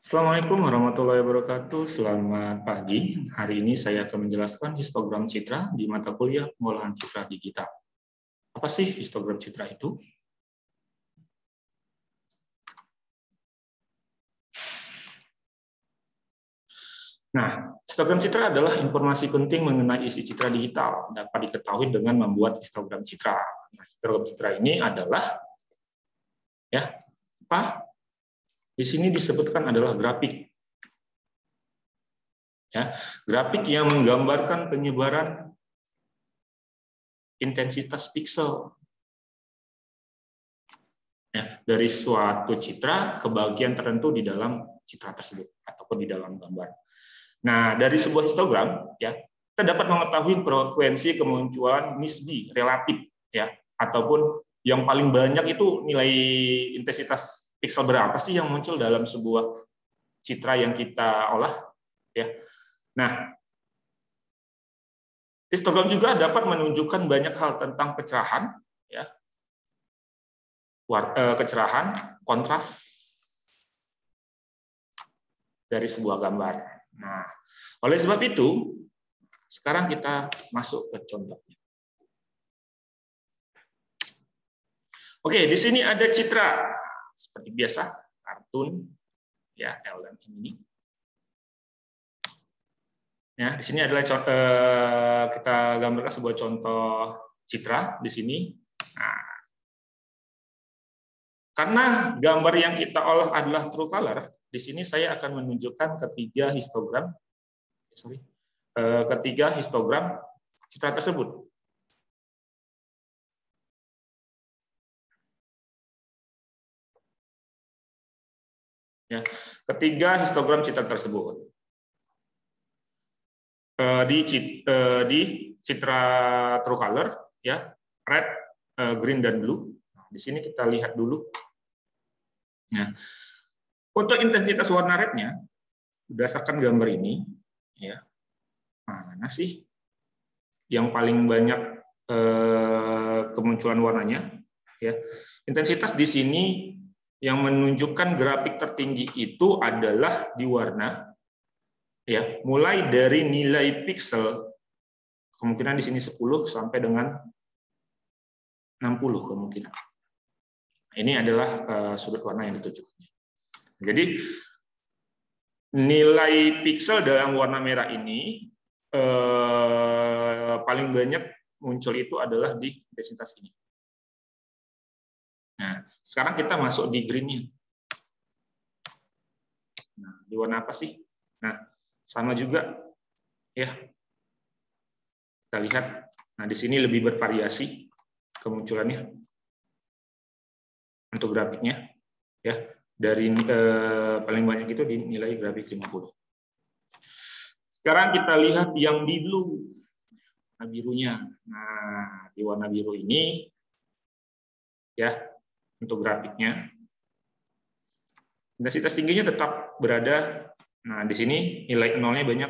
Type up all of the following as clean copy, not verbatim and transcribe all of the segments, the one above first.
Assalamualaikum warahmatullahi wabarakatuh. Selamat pagi. Hari ini saya akan menjelaskan histogram citra di mata kuliah pengolahan citra digital. Apa sih histogram citra itu? Nah, histogram citra adalah informasi penting mengenai isi citra digital. Dapat diketahui dengan membuat histogram citra. Nah, histogram citra ini adalah apa? Di sini disebutkan adalah grafik. Grafik yang menggambarkan penyebaran intensitas pixel dari suatu citra ke bagian tertentu di dalam citra tersebut ataupun di dalam gambar. Nah, dari sebuah histogram kita dapat mengetahui frekuensi kemunculan nisbi relatif ataupun yang paling banyak itu nilai intensitas pixel berapa sih yang muncul dalam sebuah citra yang kita olah Nah, histogram juga dapat menunjukkan banyak hal tentang kecerahan kecerahan, kontras dari sebuah gambar. Nah, oleh sebab itu, sekarang kita masuk ke contohnya. Oke, di sini ada citra seperti biasa, kartun, L dan M ini. Di sini adalah kita gambarkan sebuah contoh citra di sini. Nah, karena gambar yang kita olah adalah true color, di sini saya akan menunjukkan ketiga histogram citra tersebut. Ketiga histogram citra tersebut. Di citra true color, red, green, dan blue. Nah, di sini kita lihat dulu. Nah, untuk intensitas warna rednya, berdasarkan gambar ini, mana sih yang paling banyak kemunculan warnanya? Intensitas di sini yang menunjukkan grafik tertinggi itu adalah di warna, mulai dari nilai pixel, kemungkinan di sini 10 sampai dengan 60 kemungkinan. Ini adalah sudut warna yang ditujukan. Jadi nilai pixel dalam warna merah ini paling banyak muncul itu adalah di intensitas ini. Nah, sekarang kita masuk di green-nya. Nah, di warna apa sih? Nah, sama juga, Kita lihat. Nah, di sini lebih bervariasi kemunculannya untuk grafiknya, dari paling banyak itu di nilai grafik 50. Sekarang kita lihat yang di blue, warna birunya. Nah, di warna biru ini, untuk grafiknya, intensitas tingginya tetap berada. Nah, di sini nilai nolnya banyak.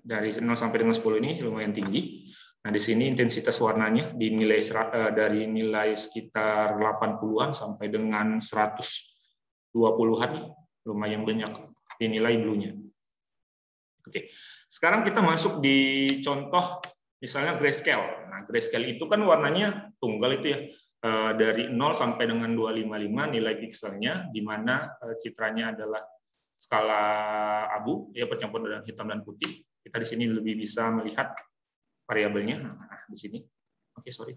Dari 0 sampai dengan 10 ini lumayan tinggi. Nah, di sini intensitas warnanya dinilai dari nilai sekitar 80-an sampai dengan 120-an, lumayan banyak dinilai blue-nya. Oke. Sekarang kita masuk di contoh misalnya grayscale. Nah, grayscale itu kan warnanya tunggal itu dari 0 sampai dengan 255 nilai pixelnya, di mana citranya adalah skala abu, bercampur dengan hitam dan putih. Kita di sini lebih bisa melihat variabelnya. Nah, di sini. Oke, sorry.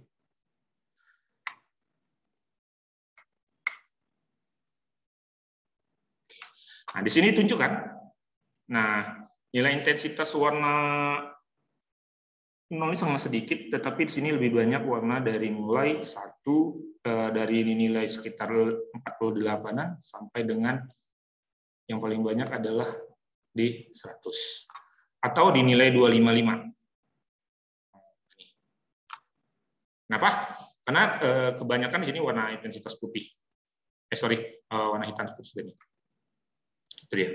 Nah, di sini tunjukkan. Nah, nilai intensitas warna 0 ini sangat sedikit, tetapi di sini lebih banyak warna dari mulai dari nilai sekitar 48-an sampai dengan yang paling banyak adalah di 100 atau di nilai 255. Kenapa? Karena kebanyakan di sini warna intensitas putih. Warna hitam putih. Itu dia.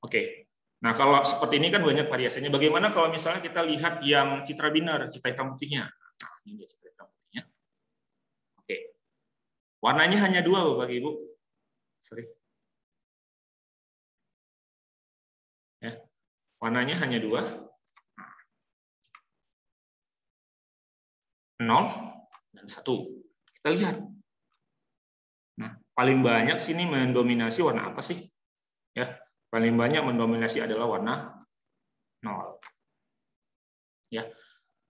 Oke. Nah, kalau seperti ini kan banyak variasinya. Bagaimana kalau misalnya kita lihat yang citra binar, citra hitam putihnya? Nah, ini dia citra hitam putihnya. Oke. Warnanya hanya 2, Bapak Ibu. Warnanya hanya 2. 0 dan 1. Kita lihat. Nah, paling banyak sini mendominasi warna apa sih? Ya, paling banyak mendominasi adalah warna 0. Ya.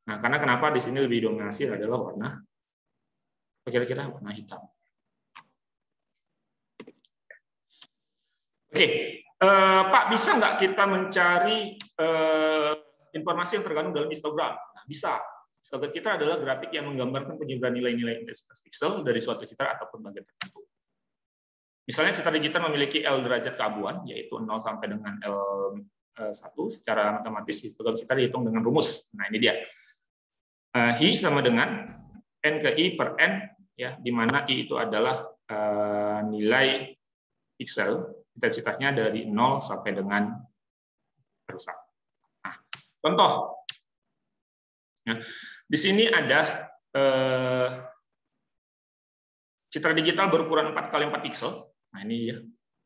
Nah, karena kenapa di sini lebih dominasi adalah warna kira-kira warna hitam. Oke, Pak, bisa nggak kita mencari informasi yang terkandung dalam histogram? Nah, bisa. Histogram citra adalah grafik yang menggambarkan penyebaran nilai-nilai intensitas piksel dari suatu citra ataupun bagian tertentu. Misalnya citra digital memiliki L derajat keabuan, yaitu 0 sampai dengan L1. Secara matematis, histogram citra dihitung dengan rumus. Nah, ini dia. I sama dengan N ke I per N, ya, di mana I itu adalah nilai piksel, intensitasnya dari 0 sampai dengan rusak. Nah, contoh. Nah, di sini ada citra digital berukuran 4x4 piksel. Nah, ini ya,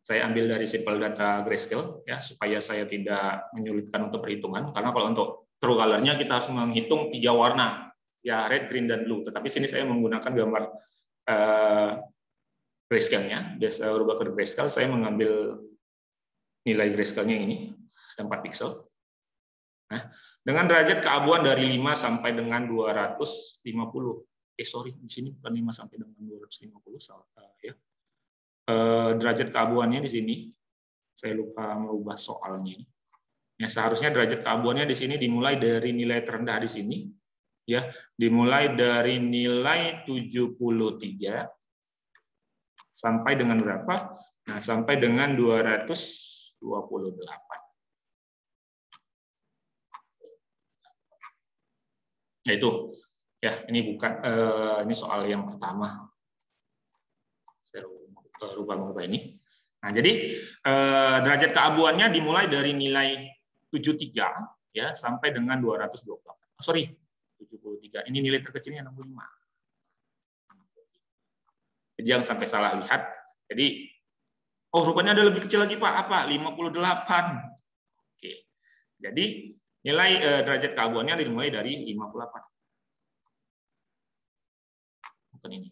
saya ambil dari simple data grayscale ya, supaya saya tidak menyulitkan untuk perhitungan. Karena kalau untuk true color-nya kita harus menghitung 3 warna, ya red, green, dan blue. Tetapi sini saya menggunakan gambar grayscale-nya. Biasa berubah ke grayscale, saya mengambil nilai grayscale-nya ini, ada 4 piksel. Nah, dengan derajat keabuan dari 5 sampai dengan 250. Sorry, di sini bukan 5 sampai dengan 250, ya. Derajat keabuannya di sini, saya lupa merubah soalnya. Ya, seharusnya derajat keabuannya di sini dimulai dari nilai terendah di sini, ya, dimulai dari nilai 73 sampai dengan berapa? Nah, sampai dengan 228. Nah, itu ya, ini bukan ini soal yang pertama. Saya rubah ini. Nah, jadi derajat keabuannya dimulai dari nilai 73 ya sampai dengan 228. Sorry, 73. Ini nilai terkecilnya 65. Jadi jangan sampai salah lihat. Jadi rupanya ada lebih kecil lagi, Pak. Apa? 58. Oke. Jadi nilai derajat keabuannya dimulai dari 58. Bukan ini.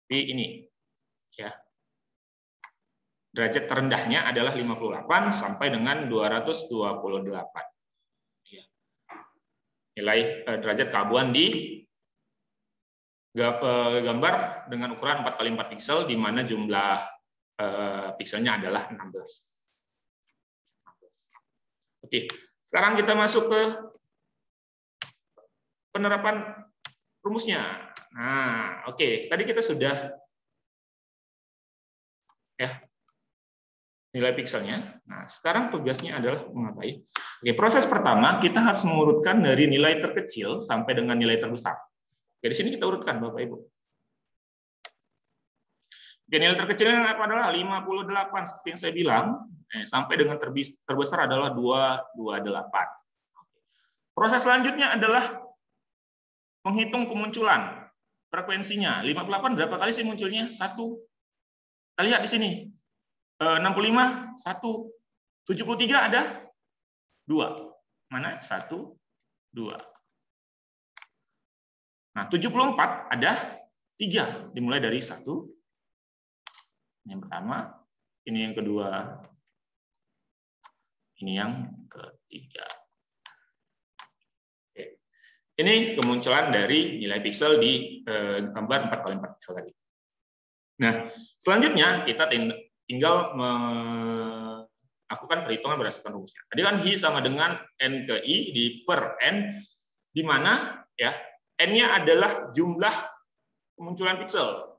Tapi ini ya. Derajat terendahnya adalah 58 sampai dengan 228. Ya. Nilai derajat keabuan di gambar dengan ukuran 4x4 piksel, di mana jumlah pikselnya adalah 16. Oke, sekarang kita masuk ke penerapan rumusnya. Nah, oke, tadi kita sudah ya nilai pikselnya. Nah, sekarang tugasnya adalah mengapain? Oke, proses pertama kita harus mengurutkan dari nilai terkecil sampai dengan nilai terbesar. Dari sini kita urutkan, Bapak Ibu. Oke, nilai terkecilnya apa adalah 58 seperti yang saya bilang, sampai dengan terbesar adalah 228. Proses selanjutnya adalah menghitung kemunculan frekuensinya. 58 berapa kali sih munculnya? 1. Kita lihat di sini. 65 1. 73 ada 2. Mana? 1 2. Nah, 74 ada 3, dimulai dari 1. Yang pertama, ini yang kedua, ini yang ketiga. Oke. Ini kemunculan dari nilai piksel di gambar 4x4 piksel tadi. Nah, selanjutnya kita tinggal melakukan perhitungan berdasarkan rumusnya. Tadi kan I sama dengan N ke I di per N, di mana ya N-nya adalah jumlah kemunculan piksel.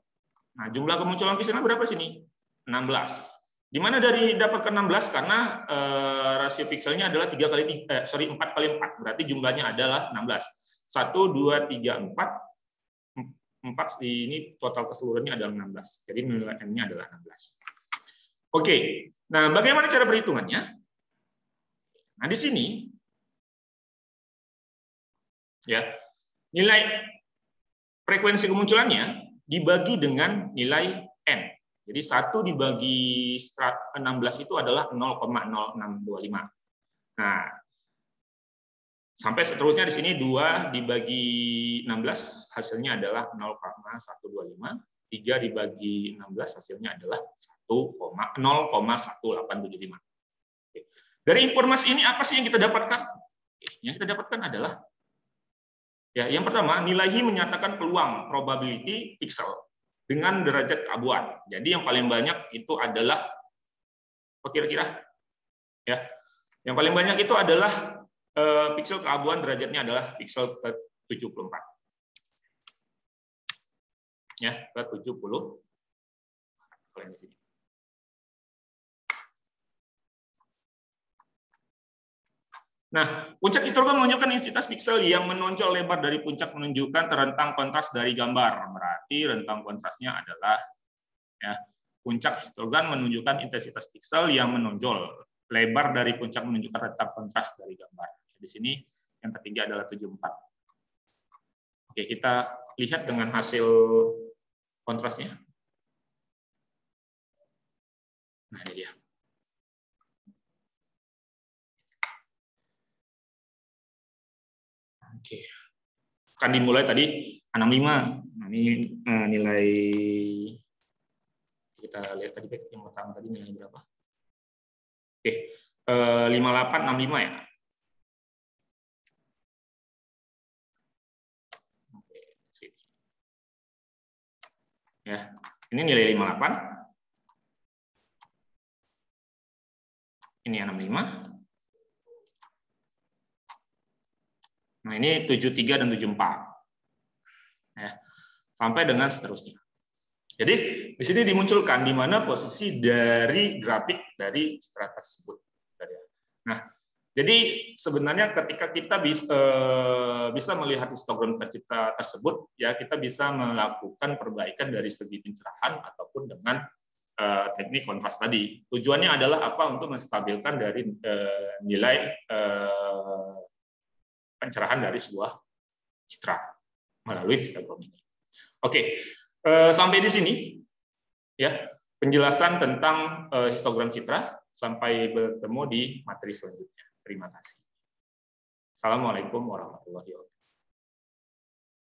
Nah, jumlah kemunculan pikselnya berapa sini? 16. Di mana dari dapat ke 16? Karena rasio pikselnya adalah 4 kali 4. Berarti jumlahnya adalah 16. 1, 2, 3, 4. 4 ini total keseluruhannya adalah 16. Jadi nilai N-nya adalah 16. Oke. Nah, bagaimana cara perhitungannya? Nah, di sini ya, nilai frekuensi kemunculannya dibagi dengan nilai N. Jadi 1 dibagi 16 itu adalah 0,0625. Nah, sampai seterusnya di sini 2 dibagi 16 hasilnya adalah 0,125. 3 dibagi 16 hasilnya adalah 0,1875. Dari informasi ini apa sih yang kita dapatkan? Yang kita dapatkan adalah yang pertama, nilai Hi menyatakan peluang probability pixel dengan derajat keabuan. Jadi yang paling banyak itu adalah apa kira-kira? Ya. Yang paling banyak itu adalah pixel keabuan, derajatnya adalah pixel ke-74. Ya, ke-70. Kalian di sini. Nah, puncak histogram menunjukkan intensitas piksel yang menonjol lebar dari puncak menunjukkan rentang kontras dari gambar. Berarti rentang kontrasnya adalah puncak histogram menunjukkan intensitas piksel yang menonjol lebar dari puncak menunjukkan rentang kontras dari gambar. Di sini yang tertinggi adalah 74. Oke, kita lihat dengan hasil kontrasnya. Nah, ini dia. Oke. Akan dimulai tadi 65. Nah, ini nilai kita lihat tadi yang pertama tadi nilai berapa? Oke. 5865 ya. Oke, sini. Ya, ini nilai 58. Ini 65. Nah, ini 73 dan 74. Ya, sampai dengan seterusnya. Jadi, di sini dimunculkan di mana posisi dari grafik dari citra tersebut. Nah, jadi sebenarnya ketika kita bisa melihat histogram tercipta tersebut, ya kita bisa melakukan perbaikan dari segi pencerahan ataupun dengan teknik kontras tadi. Tujuannya adalah apa? Untuk menstabilkan dari nilai pencerahan dari sebuah citra melalui histogram ini. Oke, sampai di sini ya penjelasan tentang histogram citra. Sampai bertemu di materi selanjutnya. Terima kasih. Assalamualaikum warahmatullahi wabarakatuh.